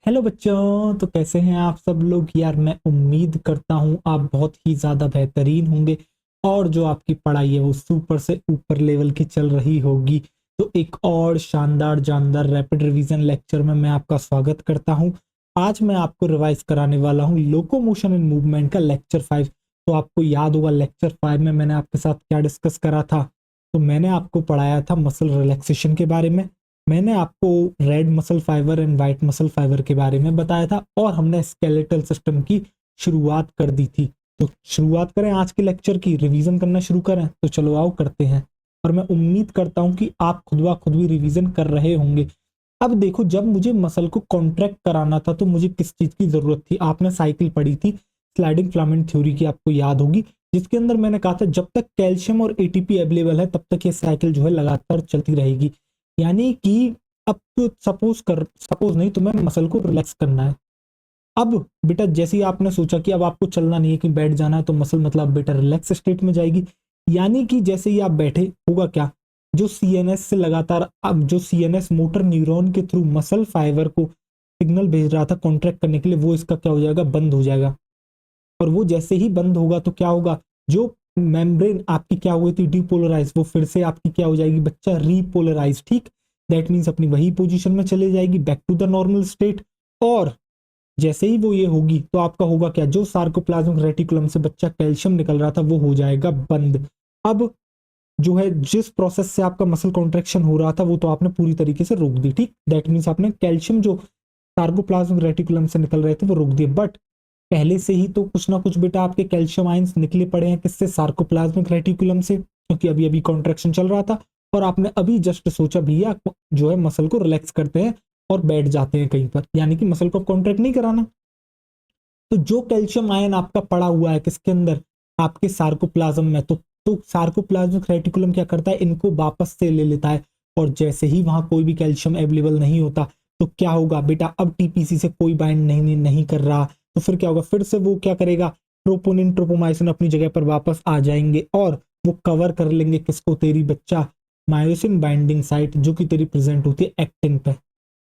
Hello बच्चों, तो कैसे हैं आप सब लोग। यार मैं उम्मीद करता हूँ आप बहुत ही ज़्यादा बेहतरीन होंगे और जो आपकी पढ़ाई है वो सुपर से ऊपर लेवल की चल रही होगी। तो एक और शानदार जानदार रैपिड रिवीजन लेक्चर में मैं आपका स्वागत करता हूँ। आज मैं आपको रिवाइज कराने वाला हूँ लोकोमोशन एंड मूवमेंट का लेक्चर 5। तो आपको याद होगा लेक्चर 5 में मैंने आपके साथ क्या डिस्कस करा था। तो मैंने आपको पढ़ाया था मसल रिलैक्सेशन के बारे में। मैंने आपको red muscle fibre and white muscle fibre के बारे में बताया था और हमने स्केलेटल सिस्टम की शुरुआत कर दी थी। तो शुरुआत करें आज के लेक्चर की, रिवीजन करना शुरू करें। तो चलो आओ करते हैं। और मैं उम्मीद करता हूं कि आप खुद ब खुद भी रिवीजन कर रहे होंगे। अब देखो, जब मुझे मसल को कॉन्ट्रैक्ट कराना था तो मुझे किस चीज की जरूरत थी। आपने साइकिल पढ़ी थी, स्लाइडिंग फिलामेंट थ्योरी की, आपको याद होगी, जिसके अंदर मैंने कहा था जब तक कैल्शियम और एटीपी अवेलेबल है तब तक ये साइकिल जो है लगातार चलती रहेगी। यानी कि अब तो सपोज नहीं, तुम्हें मसल को रिलैक्स करना है। अब बेटा जैसे ही आपने सोचा कि अब आपको चलना नहीं है कि बैठ जाना है, तो मसल मतलब बेटा रिलैक्स स्टेट में जाएगी। यानी कि जैसे ही आप बैठे, होगा क्या, जो सीएनएस से लगातार, अब जो सीएनएस मोटर न्यूरॉन के थ्रू मसल फाइबर को सिग्नल भेज रहा था कॉन्ट्रैक्ट करने के लिए, वो इसका क्या हो जाएगा, बंद हो जाएगा। और वो जैसे ही बंद होगा तो क्या होगा, जो मेम्ब्रेन आपकी क्या हुई थी डीपोलराइज, वो फिर से आपकी क्या हो जाएगी बच्चा, रीपोलराइज। ठीक, दैट मीन्स अपनी वही पोजीशन में चले जाएगी, back to the normal state. और जैसे ही वो ये होगी तो आपका होगा क्या, जो सार्कोप्लाज्मिक रेटिकुलम से बच्चा कैल्शियम निकल रहा था वो हो जाएगा बंद। अब जो है जिस प्रोसेस से आपका मसल कॉन्ट्रेक्शन हो रहा था वो तो आपने पूरी तरीके से रोक दी। ठीक, दैट मीन्स आपने कैल्शियम जो सार्कोप्लाज्मिक रेटिकुलम से निकल रहे थे वो रोक दिए। बट पहले से ही तो कुछ ना कुछ बेटा आपके कैल्शियम आयंस निकले पड़े हैं, किससे, सार्कोप्लाज्मिक रेटिकुलम से, क्योंकि अभी अभी कॉन्ट्रेक्शन चल रहा था। और आपने अभी जस्ट सोचा भैया जो है मसल को रिलैक्स करते हैं और बैठ जाते हैं कहीं पर, यानी कि मसल को कॉन्ट्रैक्ट नहीं कराना। तो जो कैल्शियम आयन आपका पड़ा हुआ है किसके अंदर, आपके सार्कोप्लाज्म में, तो सार्कोप्लाज्मिक रेटिकुलम क्या करता है, इनको वापस से ले लेता है। और जैसे ही वहां कोई भी कैल्शियम अवेलेबल नहीं होता तो क्या होगा बेटा, अब टीपीसी से कोई बाइंड नहीं कर रहा, तो फिर क्या होगा, फिर से वो क्या करेगा, ट्रोपोनिन ट्रोपोमाइसिन अपनी जगह पर वापस आ जाएंगे और वो कवर कर लेंगे किसको, तेरी बच्चा मायोसिन बाइंडिंग साइट जो कि तेरी प्रेजेंट होती है एक्टिन पे।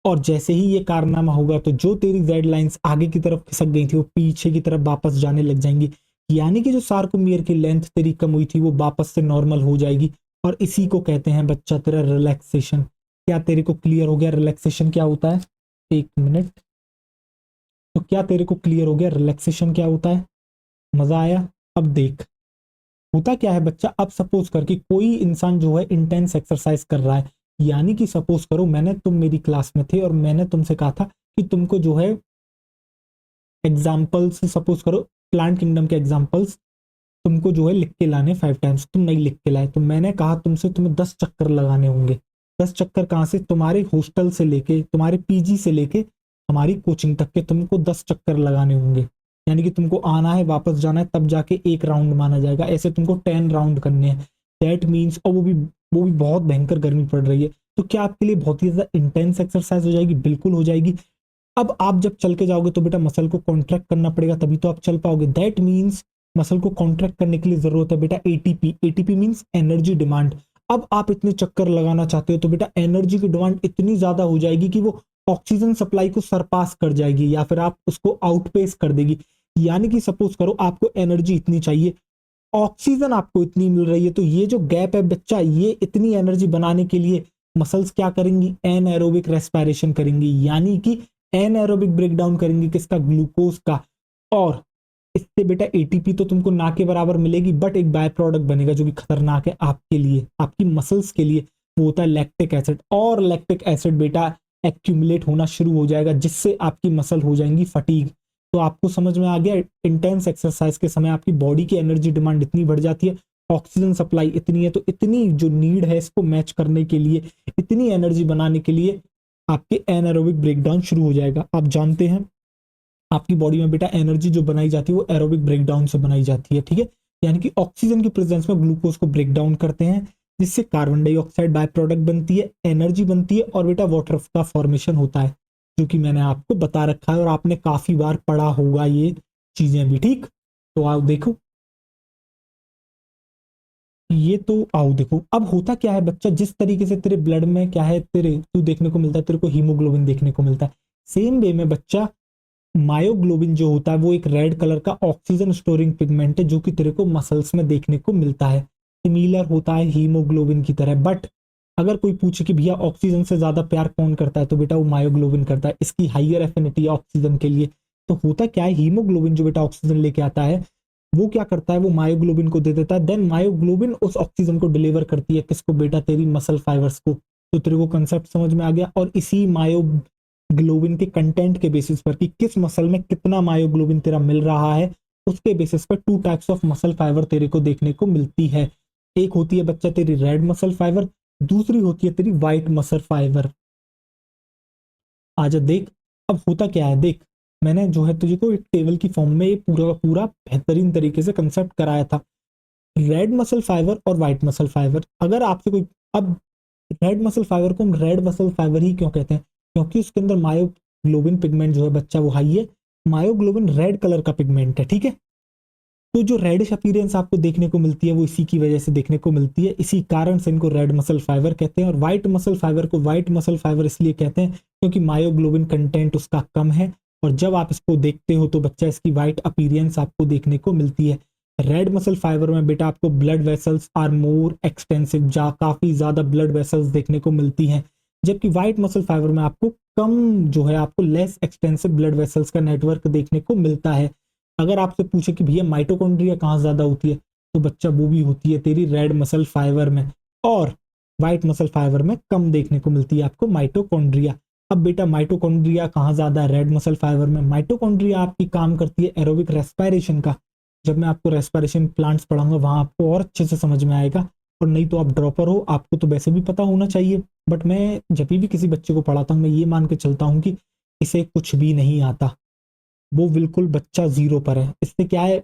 और जैसे ही ये कारनामा होगा तो जो तेरी जेड लाइंस आगे की तरफ खिसक गई थी वो पीछे की तरफ वापस जाने लग जाएंगी। यानी कि जो सार्कोमियर की लेंथ तेरी कम हुई थी वो वापस से नॉर्मल हो जाएगी। और इसी को कहते हैं बच्चा तेरा रिलैक्सेशन। क्या तेरे को क्लियर हो गया रिलैक्सेशन क्या होता है? एक मिनट। तो क्या तेरे को क्लियर हो गया रिलैक्सेशन क्या होता है? मजा आया? अब देख, होता क्या है बच्चा, अब सपोज कर कि कोई इंसान जो है इंटेंस एक्सरसाइज कर रहा है। यानी कि सपोज करो तुम मेरी क्लास में थे और मैंने तुमसे कहा था कि तुमको जो है एग्जाम्पल्स, सपोज करो प्लांट किंगडम के एग्जाम्पल्स तुमको जो है लिख के लाने 5 टाइम्स, तुम नहीं लिख के लाए। तो मैंने कहा तुमसे तुम्हें 10 चक्कर लगाने होंगे। 10 चक्कर कहाँ से, तुम्हारे हॉस्टल से लेके, तुम्हारे पीजी से लेके हमारी कोचिंग तक के तुमको 10 चक्कर लगाने होंगे। यानी कि तुमको आना है वापस जाना है, तब जाके एक राउंड माना जाएगा। ऐसे तुमको 10 राउंड करने हैं। दैट मीन्स, और वो भी बहुत भयंकर गर्मी पड़ रही है, तो क्या आपके लिए बहुत ही ज्यादा इंटेंस एक्सरसाइज हो जाएगी? बिल्कुल हो जाएगी। अब आप जब चल के जाओगे तो बेटा मसल को कॉन्ट्रैक्ट करना पड़ेगा, तभी तो आप चल पाओगे। दैट मीन्स मसल को कॉन्ट्रैक्ट करने के लिए जरूरत है बेटा ATP. ATP means energy demand. अब आप इतने चक्कर लगाना चाहते हो तो बेटा एनर्जी की डिमांड इतनी ज्यादा हो जाएगी कि वो ऑक्सीजन सप्लाई को सरपास कर जाएगी या फिर आप उसको आउटपेस कर देगी। यानी कि सपोज करो आपको एनर्जी इतनी चाहिए, ऑक्सीजन आपको इतनी मिल रही है, तो ये जो गैप है बच्चा, ये इतनी एनर्जी बनाने के लिए मसल्स क्या करेंगी, एनएरोबिक रेस्पिरेशन करेंगी। यानी कि एनएरोबिक ब्रेकडाउन करेंगे किसका, ग्लूकोज का। और इससे बेटा एटीपी तो तुमको ना के बराबर मिलेगी, बट एक बाय प्रोडक्ट बनेगा जो कि खतरनाक है आपके लिए, आपकी मसल्स के लिए। वो होता है लैक्टिक एसिड। और लैक्टिक एसिड बेटा एक्यूमुलेट होना शुरू हो जाएगा, जिससे आपकी मसल हो जाएंगी फटीग। तो आपको समझ में आ गया, इंटेंस एक्सरसाइज के समय आपकी बॉडी की एनर्जी डिमांड इतनी बढ़ जाती है, ऑक्सीजन सप्लाई इतनी है, तो इतनी जो नीड है इसको मैच करने के लिए, इतनी एनर्जी बनाने के लिए आपके एनारोबिक ब्रेकडाउन शुरू हो जाएगा। आप जानते हैं आपकी बॉडी में बेटा एनर्जी जो बनाई जाती है वो एरोबिक ब्रेकडाउन से बनाई जाती है। ठीक है, यानी कि ऑक्सीजन की प्रेजेंस में ग्लूकोज को ब्रेक डाउन करते हैं, जिससे कार्बन डाइऑक्साइड बाय प्रोडक्ट बनती है, एनर्जी बनती है और बेटा वाटर का फॉर्मेशन होता है, जो कि मैंने आपको बता रखा है और आपने काफी बार पढ़ा होगा ये चीजें भी। ठीक, तो आओ देखो, ये तो आओ देखो अब होता क्या है बच्चा, जिस तरीके से तेरे ब्लड में क्या है, तेरे तू देखने को मिलता है, तेरे को हीमोग्लोबिन देखने को मिलता है, सेम वे में बच्चा मायोग्लोबिन जो होता है वो एक रेड कलर का ऑक्सीजन स्टोरिंग पिगमेंट है जो कि तेरे को मसल्स में देखने को मिलता है, सिमिलर होता है हीमोग्लोबिन की तरह। बट अगर कोई पूछे कि भैया ऑक्सीजन से ज्यादा प्यार कौन करता है, तो बेटा वो मायोग्लोबिन करता है, इसकी हाइयर एफिनिटी है ऑक्सीजन के लिए। तो होता क्या है, हीमोग्लोबिन जो बेटा ऑक्सीजन लेके आता है वो क्या करता है, वो मायोग्लोबिन को दे देता है, देन मायोग्लोबिन उस ऑक्सीजन को डिलीवर करती है किसको बेटा, तेरी मसल फाइबर्स को। तो तेरे को कंसेप्ट समझ में आ गया। और इसी मायोग्लोबिन के कंटेंट के बेसिस पर कि किस मसल में कितना मायोग्लोबिन तेरा मिल रहा है, उसके बेसिस पर two types of muscle fibre तेरे को देखने को मिलती है। एक होती है बच्चा तेरी रेड मसल फाइबर, दूसरी होती है तेरी व्हाइट मसल फाइबर। आजा देख, अब होता क्या है, देख मैंने जो है तुझे को एक टेबल की फॉर्म में ये पूरा का पूरा बेहतरीन तरीके से कंसेप्ट कराया था। रेड मसल फाइबर और व्हाइट मसल फाइबर, अगर आपसे कोई, अब रेड मसल फाइबर को हम रेड मसल फाइबर ही क्यों कहते हैं, क्योंकि उसके अंदर मायोग्लोबिन पिगमेंट जो है बच्चा वो हाई है, मायोग्लोबिन रेड कलर का पिगमेंट है, ठीक है। तो जो रेडिश अपीयरेंस आपको देखने को मिलती है वो इसी की वजह से देखने को मिलती है, इसी कारण से इनको रेड मसल फाइबर कहते हैं। और व्हाइट मसल फाइबर को व्हाइट मसल फाइबर इसलिए कहते हैं क्योंकि मायोग्लोबिन कंटेंट उसका कम है, और जब आप इसको देखते हो तो बच्चा इसकी व्हाइट अपीयरेंस आपको देखने को मिलती है। रेड मसल फाइबर में बेटा आपको blood vessels are more extensive, जा काफी ज्यादा ब्लड वेसल्स देखने को मिलती हैं, जबकि व्हाइट मसल फाइबर में आपको कम जो है, आपको लेस एक्सटेंसिव ब्लड वेसल्स का नेटवर्क देखने को मिलता है। अगर आपसे पूछे कि भैया माइटोकॉन्ड्रिया कहाँ ज्यादा होती है, तो बच्चा वो भी होती है तेरी रेड मसल फाइबर में, और व्हाइट मसल फाइबर में कम देखने को मिलती है आपको माइटोकॉन्ड्रिया। अब बेटा माइटोकॉन्ड्रिया कहाँ ज्यादा है, रेड मसल फाइबर में। माइटोकॉन्ड्रिया आपकी काम करती है एरोबिक रेस्पिरेशन का, जब मैं आपको रेस्पिरेशन प्लांट्स पढ़ाऊंगा वहां आपको और अच्छे से समझ में आएगा, और नहीं तो आप ड्रॉपर हो, आपको तो वैसे भी पता होना चाहिए। बट मैं जब भी किसी बच्चे को पढ़ाता हूँ मैं ये मान के चलता हूँ कि इसे कुछ भी नहीं आता, वो बिल्कुल बच्चा जीरो पर है। इससे क्या है,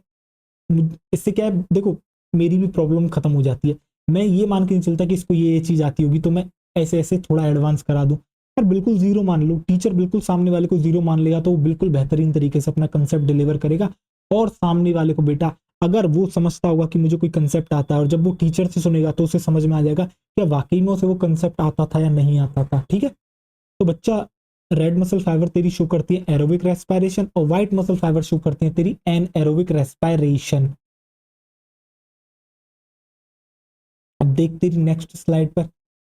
इससे क्या है देखो, मेरी भी प्रॉब्लम खत्म हो जाती है। मैं ये मान के नहीं चलता कि इसको ये चीज आती होगी तो मैं ऐसे ऐसे थोड़ा एडवांस करा दूं, पर बिल्कुल जीरो मान लो, टीचर बिल्कुल सामने वाले को जीरो मान लेगा तो वो बिल्कुल बेहतरीन तरीके से अपना कंसेप्ट डिलीवर करेगा। और सामने वाले को बेटा अगर वो समझता होगा कि मुझे कोई कंसेप्ट आता है, और जब वो टीचर से सुनेगा तो उसे समझ में आ जाएगा क्या वाकई में उसे वो कंसेप्ट आता था या नहीं आता था, ठीक है। तो बच्चा रेड मसल फाइबर तेरी शो करती है एरोबिक रेस्पिरेशन, और व्हाइट मसल फाइबर शो करती है तेरी एन एरोबिक रेस्पिरेशन। अब देख तेरी नेक्स्ट स्लाइड पर,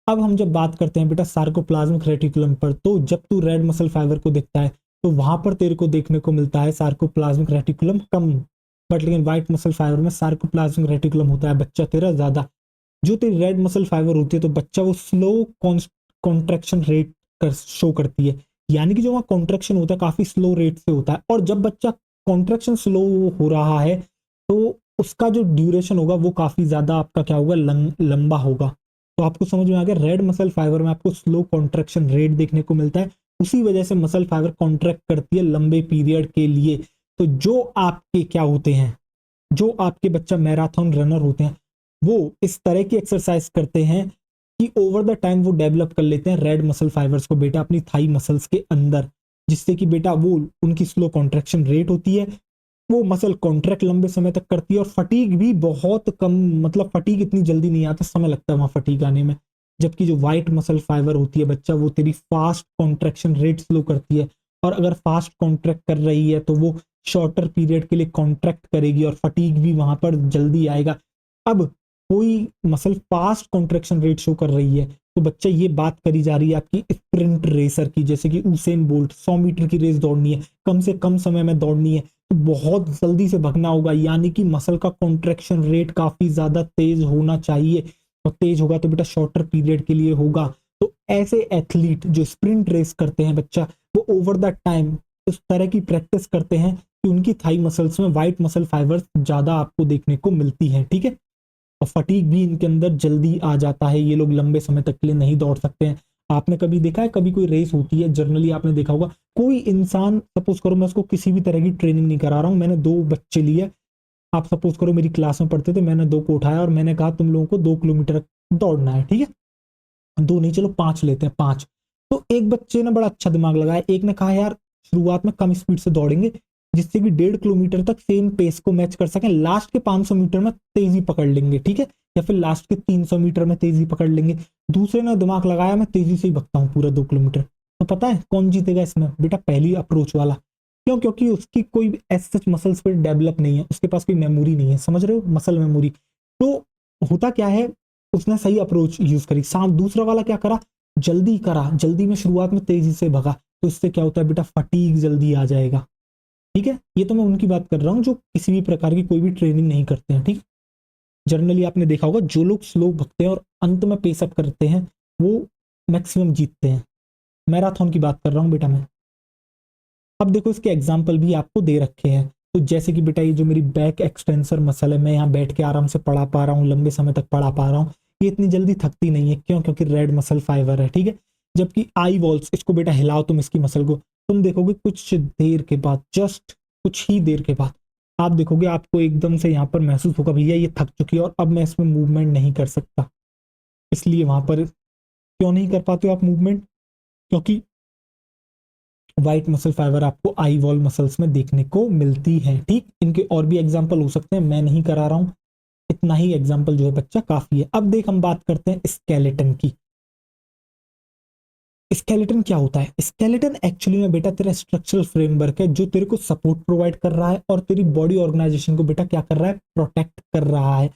अब हम जब बात करते हैं बेटा सार्कोप्लाज्मिक रेटिकुलम पर, तो जब तू रेड मसल फाइबर को देखता है तो वहां पर तेरे को देखने को मिलता है सार्कोप्लाज्मिक रेटिकुलम कम, बट लेकिन व्हाइट मसल फाइबर में सार्कोप्लाज्मिक रेटिकुलम होता है बच्चा तेरा ज्यादा। जो तेरी रेड मसल फाइबर होती है तो बच्चा वो स्लो कॉन्ट्रेक्शन रेट कर शो करती है, यानी कि जो वहाँ कॉन्ट्रेक्शन होता है काफी स्लो रेट से होता है, और जब बच्चा कॉन्ट्रेक्शन स्लो हो रहा है तो उसका जो ड्यूरेशन होगा वो काफी ज्यादा आपका क्या होगा, लंबा होगा। तो आपको समझ में आ गया, रेड मसल फाइबर में आपको स्लो कॉन्ट्रेक्शन रेट देखने को मिलता है, उसी वजह से मसल फाइबर कॉन्ट्रैक्ट करती है लंबे पीरियड के लिए। तो जो आपके क्या होते हैं, जो आपके बच्चा मैराथन रनर होते हैं वो इस तरह की एक्सरसाइज करते हैं कि ओवर द टाइम वो डेवलप कर लेते हैं रेड मसल फाइबर्स को बेटा अपनी थाई मसल्स के अंदर, जिससे कि बेटा वो उनकी स्लो कॉन्ट्रेक्शन रेट होती है, वो मसल कॉन्ट्रैक्ट लंबे समय तक करती है, और फटीग भी बहुत कम, मतलब फटीग इतनी जल्दी नहीं आता, समय लगता है वहां फटीग आने में। जबकि जो व्हाइट मसल फाइबर होती है बच्चा वो तेरी फास्ट कॉन्ट्रेक्शन रेट स्लो करती है, और अगर फास्ट कॉन्ट्रैक्ट कर रही है तो वो शॉर्टर पीरियड के लिए कॉन्ट्रैक्ट करेगी, और फटीग भी वहां पर जल्दी आएगा। अब कोई muscle fast contraction rate show कर रही है तो बच्चा ये बात करी जा रही है आपकी स्प्रिंट रेसर की, जैसे कि उसेन बोल्ट 100 मीटर की रेस दौड़नी है, कम से कम समय में दौड़नी है, तो बहुत जल्दी से भगना होगा, यानी कि मसल का कॉन्ट्रेक्शन रेट काफी ज्यादा तेज होना चाहिए, और तेज होगा तो बेटा शॉर्टर पीरियड के लिए होगा। तो ऐसे एथलीट जो स्प्रिंट रेस करते हैं बच्चा, वो ओवर द टाइम उस तरह की प्रैक्टिस करते हैं कि उनकी थाई मसल्स में व्हाइट मसल फाइबर्स ज्यादा आपको देखने को मिलती है, ठीक है। और फटीग भी इनके अंदर जल्दी आ जाता है, ये लोग लंबे समय तक के लिए नहीं दौड़ सकते हैं। आपने कभी देखा है, कभी कोई रेस होती है जनरली आपने देखा होगा, कोई इंसान, सपोज करो मैं उसको किसी भी तरह की ट्रेनिंग नहीं करा रहा हूं, मैंने दो बच्चे लिए, आप सपोज करो मेरी क्लास में पढ़ते थे, मैंने दो को उठाया और मैंने कहा तुम लोगों को 2 किलोमीटर दौड़ना है, ठीक है, दो नहीं चलो 5 लेते हैं, 5। तो एक बच्चे ने बड़ा अच्छा दिमाग लगाया, एक ने कहा यार शुरुआत में कम स्पीड से दौड़ेंगे जिससे कि 1.5 किलोमीटर तक सेम पेस को मैच कर सकें, लास्ट के 500 मीटर में तेजी पकड़ लेंगे, ठीक है, या फिर लास्ट के 300 मीटर में तेजी पकड़ लेंगे। दूसरे ने दिमाग लगाया मैं तेजी से ही भगता हूँ पूरा 2 किलोमीटर, तो पता है कौन जीतेगा इसमें बेटा? पहली अप्रोच वाला। क्यों? क्योंकि उसकी कोई एज सच मसल्स पे डेवलप नहीं है, उसके पास कोई मेमोरी नहीं है, समझ रहे हो, मसल मेमोरी। तो होता क्या है, उसने सही अप्रोच यूज करी। दूसरा वाला क्या करा, जल्दी करा, जल्दी में शुरुआत में तेजी से भगा, तो इससे क्या होता है बेटा, फटीग जल्दी आ जाएगा। ठीक है, ये तो मैं उनकी बात कर रहा हूँ जो किसी भी प्रकार की कोई भी ट्रेनिंग नहीं करते हैं। ठीक, जनरली आपने देखा होगा जो लोग स्लो भगते हैं और अंत में पेसअप करते हैं वो मैक्सिमम जीतते हैं। मैराथन की बात कर रहा हूँ बेटा मैं। अब देखो इसके एग्जाम्पल भी आपको दे रखे हैं। तो जैसे कि बेटा ये जो मेरी बैक एक्सटेंसर मसल है, मैं यहाँ बैठ के आराम से पढ़ा पा रहा हूँ, लंबे समय तक पढ़ा पा रहा हूँ, ये इतनी जल्दी थकती नहीं है। क्यों? क्योंकि रेड मसल फाइबर है। ठीक है, जबकि आई वॉल्स, इसको बेटा हिलाओ तुम इसकी मसल को, तुम देखोगे कुछ देर के बाद, जस्ट कुछ ही देर के बाद आप देखोगे आपको एकदम से यहाँ पर महसूस होगा भैया ये थक चुकी है और अब मैं इसमें मूवमेंट नहीं कर सकता। इसलिए वहां पर क्यों नहीं कर पाते हो आप मूवमेंट? क्योंकि व्हाइट मसल फाइबर आपको आई वॉल मसल्स में देखने को मिलती है। ठीक, इनके और भी एग्जाम्पल हो सकते हैं, मैं नहीं करा रहा हूं, इतना ही एग्जाम्पल जो है बच्चा काफी है। अब देख हम बात करते हैं स्केलेटन की। स्केलेटन क्या होता है? स्केलेटन एक्चुअली में बेटा तेरा स्ट्रक्चरल फ्रेमवर्क है जो तेरे को सपोर्ट प्रोवाइड कर रहा है और तेरी बॉडी ऑर्गेनाइजेशन को बेटा क्या कर रहा है, प्रोटेक्ट कर रहा है।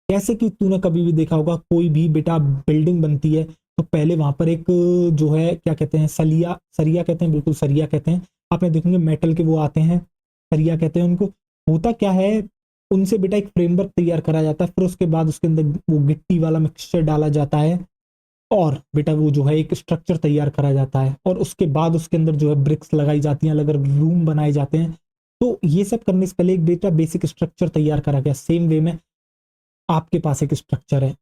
जैसे कि तूने कभी भी देखा होगा कोई भी बेटा बिल्डिंग बनती है तो पहले वहां पर एक जो है क्या कहते हैं, सलिया, सरिया कहते हैं, बिल्कुल सरिया कहते हैं। आपने देखेंगे मेटल के वो आते हैं, सरिया कहते हैं उनको। होता क्या है, उनसे बेटा एक फ्रेमवर्क तैयार करा जाता है, फिर उसके बाद उसके अंदर वो गिट्टी वाला मिक्सचर डाला जाता है और बेटा वो जो है एक स्ट्रक्चर तैयार करा जाता है और उसके बाद उसके अंदर जो है ब्रिक्स लगाई जाती हैं, अलग अलग रूम बनाए जाते हैं। तो ये सब करने से पहले एक बेटा बेसिक स्ट्रक्चर तैयार करा गया। सेम वे में आपके पास एक स्ट्रक्चर है,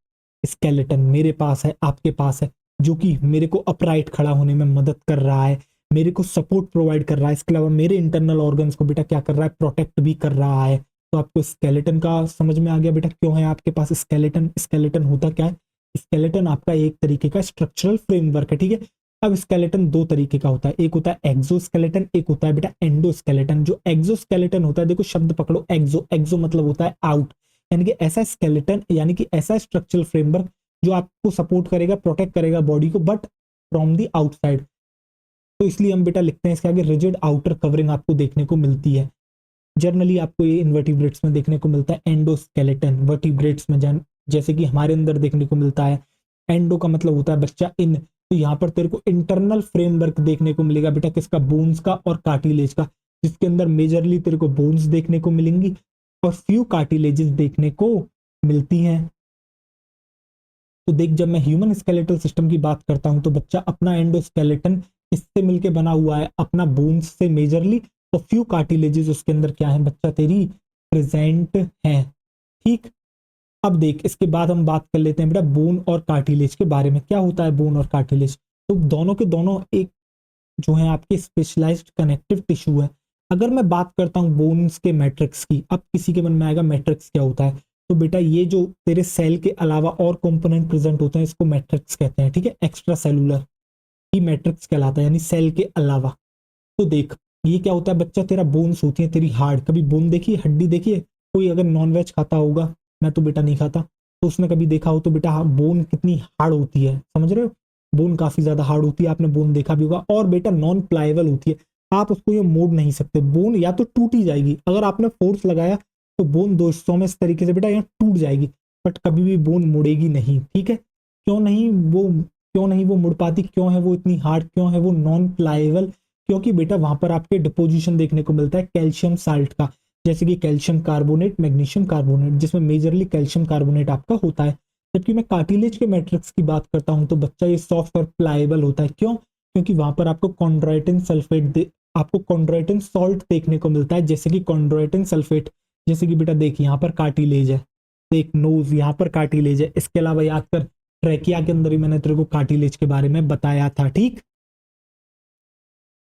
स्केलेटन मेरे पास है, आपके पास है, जो कि मेरे को अपराइट खड़ा होने में मदद कर रहा है, मेरे को सपोर्ट प्रोवाइड कर रहा है, इसके अलावा मेरे इंटरनल ऑर्गन्स को बेटा क्या कर रहा है, प्रोटेक्ट भी कर रहा है। तो आपको स्केलेटन का समझ में आ गया बेटा क्यों है आपके पास स्केलेटन। स्केलेटन होता क्या है, स्केलेटन आपका एक तरीके का स्ट्रक्चरल फ्रेमवर्क है। ठीक है, अब स्केलेटन दो तरीके का होता है, एक होता है एक्सोस्केलेटन, एक होता है बेटा एंडोस्केलेटन। जो एक्सोस्केलेटन होता है, देखो शब्द पकड़ो, एक्सो, एक्सो मतलब होता है आउट, यानी कि ऐसा स्केलेटन यानी कि ऐसा स्ट्रक्चरल फ्रेमवर्क जो आपको सपोर्ट करेगा, प्रोटेक्ट करेगा बॉडी को, बट फ्रॉम दी आउटसाइड। तो इसलिए हम बेटा लिखते हैं इसके आगे रिजिड आउटर कवरिंग आपको देखने को मिलती है। जनरली आपको ये इनवर्टिब्रेट्स में देखने को मिलता है, एंडोस्केलेटन वर्टिब्रेट्स में जैसे कि हमारे अंदर देखने को मिलता है। एंडो का मतलब होता है बच्चा इन, तो यहाँ पर तेरे को इंटरनल फ्रेमवर्क देखने को मिलेगा बेटा किसका, बोन्स का और कार्टिलेज का, जिसके अंदर मेजरली तेरे को बोन्स देखने को मिलेंगी और फ्यू कार्टिलेजेस देखने को मिलती हैं। तो देख जब मैं ह्यूमन स्केलेटल सिस्टम की बात करता हूं तो बच्चा अपना एंडोस्केलेटन इससे मिलके बना हुआ है, अपना बोन्स से मेजरली, तो फ्यू कार्टिलेजेस उसके अंदर क्या है बच्चा तेरी प्रेजेंट है। ठीक, अब देख इसके बाद हम बात कर लेते हैं बेटा बोन और कार्टिलेज के बारे में। क्या होता है बोन और कार्टिलेज? तो दोनों के दोनों एक जो है आपके स्पेशलाइज्ड कनेक्टिव टिश्यू है। अगर मैं बात करता हूँ बोन्स के मैट्रिक्स की, अब किसी के मन में आएगा मैट्रिक्स क्या होता है, तो बेटा ये जो तेरे सेल के अलावा और कंपोनेंट प्रेजेंट होते हैं इसको मैट्रिक्स कहते हैं। ठीक है, एक्स्ट्रा सेलुलर ही मैट्रिक्स कहलाता है, यानी सेल के अलावा। तो देख ये क्या होता है बच्चा, तेरा बोन्स होती है तेरी हार्ड, कभी बोन देखी, हड्डी देखी है? कोई अगर नॉन वेज खाता होगा, मैं तो बेटा नहीं खाता, तो उसने कभी देखा हो तो बेटा बोन कितनी हार्ड होती है, समझ रहे हो, बोन काफी ज्यादा हार्ड होती है, आपने बोन देखा भी होगा। और बेटा नॉन प्लाएबल होती है, आप उसको ये मोड़ नहीं सकते, बोन या तो टूट ही जाएगी, अगर आपने फोर्स लगाया तो बोन दो हिस्सों में इस तरीके से बेटा यहाँ टूट जाएगी, बट कभी भी बोन मुड़ेगी नहीं। ठीक है, क्यों नहीं वो मुड़ पाती, क्यों है वो इतनी हार्ड, क्यों है वो नॉन प्लाएबल? क्योंकि बेटा वहां पर आपके डिपोजिशन देखने को मिलता है कैल्शियम साल्ट का, जैसे कि कैल्शियम कार्बोनेट, मैग्नीशियम कार्बोनेट, जिसमें मेजरली कैल्शियम कार्बोनेट आपका होता है। जबकि मैं कार्टिलेज के मैट्रिक्स की बात करता हूं तो बच्चा ये सॉफ्ट और प्लाएबल होता है। क्यों? क्योंकि वहां पर आपको कॉन्ड्राइटिन सॉल्ट देखने को मिलता है, जैसे कि कॉन्ड्राइटिन सल्फेट। जैसे कि बेटा देख यहाँ पर कार्टिलेज है, देख नोज यहाँ पर कार्टिलेज है, इसके अलावा याद कर ट्रैकिया के अंदर ही मैंने तेरे को कार्टिलेज के बारे में बताया था। ठीक,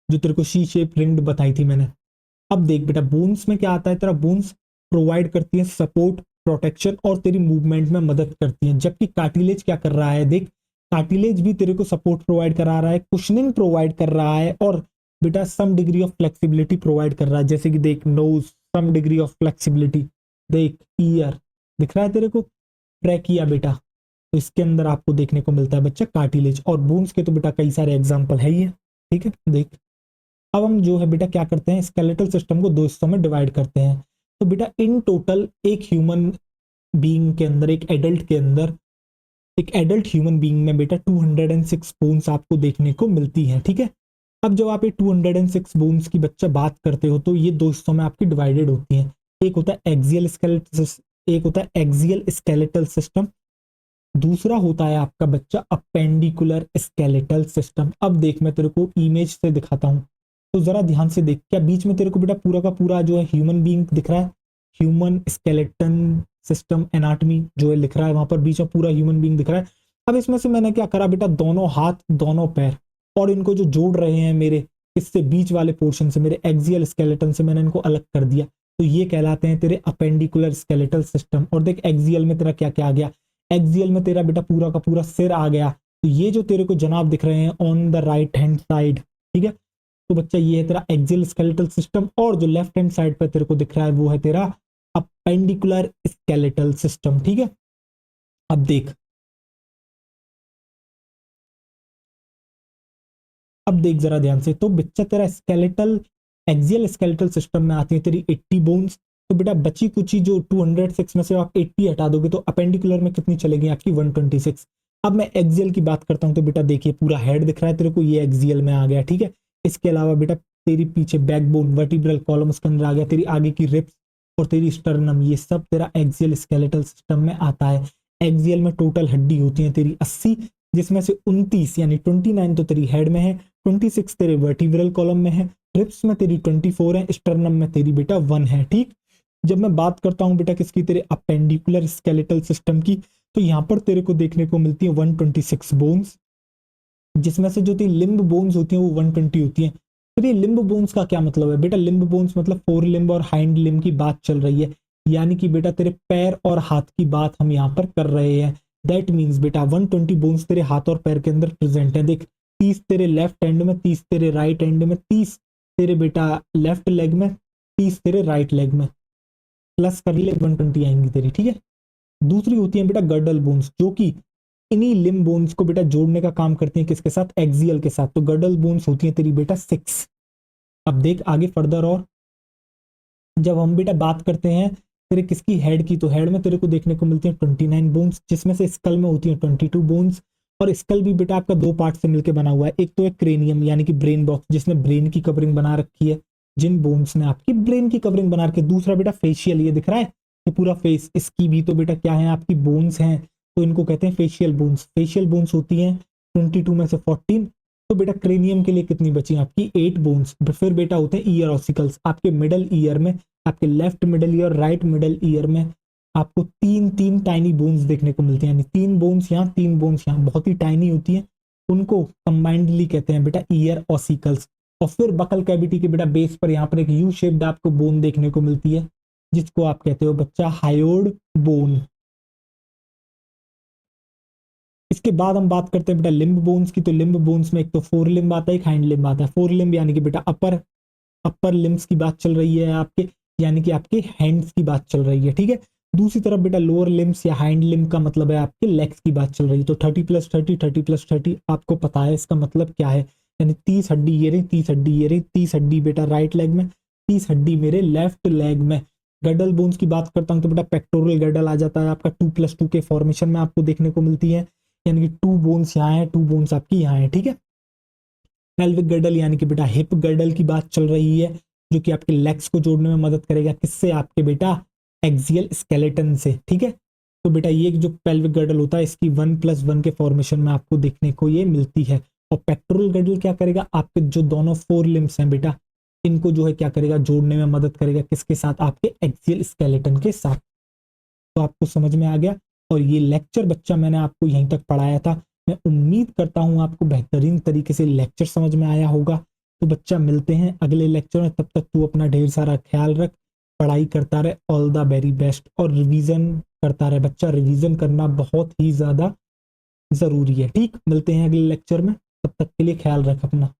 जो तेरे को सी शेप रिंग बताई थी मैंने। अब देख बेटा बोन्स में क्या आता है, तेरा बोन्स प्रोवाइड करती है सपोर्ट, प्रोटेक्शन और तेरी मूवमेंट में मदद करती है। जबकि कार्टिलेज क्या कर रहा है, देख कार्टिलेज भी तेरे को सपोर्ट प्रोवाइड करा रहा है, कुशनिंग प्रोवाइड कर रहा है और बेटा some degree of flexibility provide कर रहा है। जैसे कि देख nose, some degree of flexibility, देख ईयर दिख रहा है तेरे को, ट्रैकिया बेटा, तो इसके अंदर आपको देखने को मिलता है बच्चा कार्टिलेज। और बोन्स के तो बेटा कई सारे एग्जाम्पल है ही है। ठीक है, देख अब हम जो है बेटा क्या करते हैं, स्केलेटल सिस्टम को दो हिस्सों में डिवाइड करते हैं। तो बेटा इन टोटल एक ह्यूमन बीइंग के अंदर, एक एडल्ट ह्यूमन बीइंग में बेटा 206 बोन्स आपको देखने को मिलती हैं। ठीक है, अब जब आप ये 206 बोन्स की बच्चा बात करते हो तो ये दो हिस्सों में आपकी डिवाइडेड होती हैं। एक होता है एक्सियल स्केलेटल सिस्टम, दूसरा होता है आपका बच्चा अपेंडिकुलर स्केलेटल सिस्टम। अब देख मैं तेरे को इमेज से दिखाता हूँ, तो जरा ध्यान से देख, क्या बीच में तेरे को बेटा पूरा का पूरा जो है ह्यूमन बीइंग दिख रहा है, ह्यूमन स्केलेटन सिस्टम एनाटमी जो है लिख रहा है वहां पर, बीच में पूरा ह्यूमन बीइंग दिख रहा है। अब इसमें से मैंने क्या करा बेटा, दोनों हाथ दोनों पैर और इनको जो जोड़ रहे हैं मेरे इससे बीच वाले पोर्शन से, मेरे एक्सियल स्केलेटन से मैंने इनको अलग कर दिया, तो ये कहलाते हैं तेरे अपेंडिकुलर स्केलेटल सिस्टम। और देख एक्सियल में तेरा क्या क्या आ गया, एक्सियल में तेरा बेटा पूरा का पूरा सिर आ गया। तो ये जो तेरे को जनाब दिख रहे हैं on the right hand side, ठीक है, तो बच्चा ये है तेरा एक्सियल स्केलेटल सिस्टम। और जो लेफ्ट हैंड साइड पर तेरे को दिख रहा है वो है तेरा अपेंडिकुलर स्केलेटल सिस्टम। ठीक है, अब देख, अब देख जरा ध्यान से, तो बच्चा तेरा स्केलेटल एक्सियल स्केलेटल सिस्टम में आती है तेरी 80 बोन्स। तो बेटा बची कुची जो 206 में से आप 80 हटा दोगे तो अपेंडिकुलर में कितनी चलेगी आपकी 126। अब मैं एक्सियल की बात करता हूं तो बेटा देखिए पूरा हेड दिख रहा है तेरे को, ये एक्सियल में आ गया। ठीक है, इसके अलावा बेटा तेरी पीछे बैकबोन वर्टिब्रल कॉलम उसके अंदर आ गया, तेरी आगे की रिप्स और तेरी स्टर्नम, ये सब तेरा एक्सियल स्केलेटल सिस्टम में आता है। एक्सियल में टोटल हड्डी होती है तेरी 80, जिसमें से 29 यानी 29 तो तेरी हेड में है, 26 तेरे वर्टिब्रल कॉलम में है, रिप्स में तेरी 24 है, स्टर्नम में तेरी बेटा 1 है। ठीक, जब मैं बात करता हूं बेटा किसकी, तेरे अपेंडिकुलर स्केलेटल सिस्टम की, तो यहां पर तेरे को देखने को मिलती है 126 बोन्स, जिसमें से जो तेरी लिम्ब बोन्स होती हैं वो 120 होती हैं। तो ये लिम्ब बोन्स का क्या मतलब है बेटा, लिम्ब बोन्स मतलब फोर लिम्ब और हाइंड लिम्ब की बात चल रही है, यानी कि बेटा तेरे पैर और हाथ की बात हम यहाँ पर कर रहे हैं। दैट मीन्स बेटा 120 बोन्स तेरे हाथ और पैर के अंदर प्रेजेंट है। देख 30 तेरे लेफ्ट हैंड में, 30 तेरे राइट हैंड में, 30 तेरे बेटा लेफ्ट लेग में, 30 तेरे राइट लेग में, प्लस कर ले 120 आएंगी तेरी। ठीक है, दूसरी होती है बेटा गर्डल बोन्स, जो कि इन्हीं लिम्ब बोन्स को बेटा जोड़ने का काम करती हैं, किसके साथ, एक्सियल के साथ। तो गर्डल बोन्स होती हैं तेरी बेटा 6। अब देख आगे फर्दर, और जब हम बेटा बात करते हैं तेरे किसकी, हेड की, तो हेड में तेरे को देखने को मिलती है 29 बोन्स, जिसमें से स्कल में होती है 22 बोन्स। और स्कल भी बेटा आपका दो पार्ट से मिलकर बना हुआ है, एक तो है क्रेनियम यानी कि ब्रेन बॉक्स जिसने ब्रेन की कवरिंग बना रखी है, जिन बोन्स ने आपकी ब्रेन की कवरिंग बना रखी है। दूसरा बेटा फेशियल, ये दिख रहा है ये पूरा फेस, इसकी भी तो बेटा क्या है आपकी बोन्स हैं, तो इनको कहते हैं फेशियल बोन्स। फेशियल बोन्स होती हैं 22 में से 14। तो बेटा क्रेनियम के लिए कितनी बची आपकी 8 बोन्स। फिर बेटा होते हैं ईयर ऑसिकल्स, आपके मिडल ईयर में, आपके left middle ear right middle ear में आपको तीन तीन टाइनी बोन्स देखने को मिलती हैं, यानी 3 बोन्स यहाँ 3 बोन्स यहाँ, बहुत ही टाइनी होती हैं, उनको कंबाइंडली कहते हैं बेटा ईयर ऑसिकल्स। और फिर बकल कैविटी के बेटा बेस पर यहाँ पर एक यू शेप्ड आपको बोन देखने को मिलती है, जिसको आप कहते हो बच्चा हायोड बोन। इसके बाद हम बात करते हैं बेटा लिम्ब बोन्स की। तो लिम्ब बोन्स में एक तो फोर लिम्ब आता है, एक हाइंड लिम्ब आता है। फोर लिम्ब यानी कि बेटा अपर अपर लिम्स की बात चल रही है आपके, यानी कि आपके हैंड्स की बात चल रही है। ठीक है, दूसरी तरफ बेटा लोअर लिम्स या हाइंड लिम्ब का मतलब है आपके लेग्स की बात चल रही है। तो 30+30 30+30 आपको पता है इसका मतलब क्या है, यानी 30 हड्डी ये रही, 30 हड्डी ये रही, 30 हड्डी बेटा राइट लेग में, 30 हड्डी मेरे लेफ्ट लेग में। गडल बोन्स की बात करता हूं तो बेटा पेक्टोरल गडल आ जाता है आपका 2+2 के फॉर्मेशन में आपको देखने को मिलती है, यानी कि 2 बोन्स यहाँ है, 2 बोन्स आपकी यहाँ है। ठीक है, पेल्विक गर्डल यानी कि बेटा हिप गर्डल की बात चल रही है, जो कि आपके लेग्स को जोड़ने में मदद करेगा, किससे, आपके बेटा एक्सियल स्केलेटन से। ठीक है, तो बेटा ये जो पेल्विक गर्डल होता है इसकी 1+1 के फॉर्मेशन में आपको देखने को ये मिलती है। और पेक्टोरल गर्डल क्या करेगा, आपके जो दोनों फोर लिम्स हैं बेटा इनको जो है क्या करेगा, जोड़ने में मदद करेगा, किसके साथ, आपके एक्सियल स्केलेटन के साथ। तो आपको समझ में आ गया, और ये लेक्चर बच्चा मैंने आपको यहीं तक पढ़ाया था। मैं उम्मीद करता हूं आपको बेहतरीन तरीके से लेक्चर समझ में आया होगा। तो बच्चा मिलते हैं अगले लेक्चर में, तब तक तू अपना ढेर सारा ख्याल रख, पढ़ाई करता रहे, ऑल द वेरी बेस्ट, और रिवीजन करता रहे बच्चा, रिवीजन करना बहुत ही ज्यादा जरूरी है। ठीक, मिलते हैं अगले लेक्चर में, तब तक के लिए ख्याल रख अपना।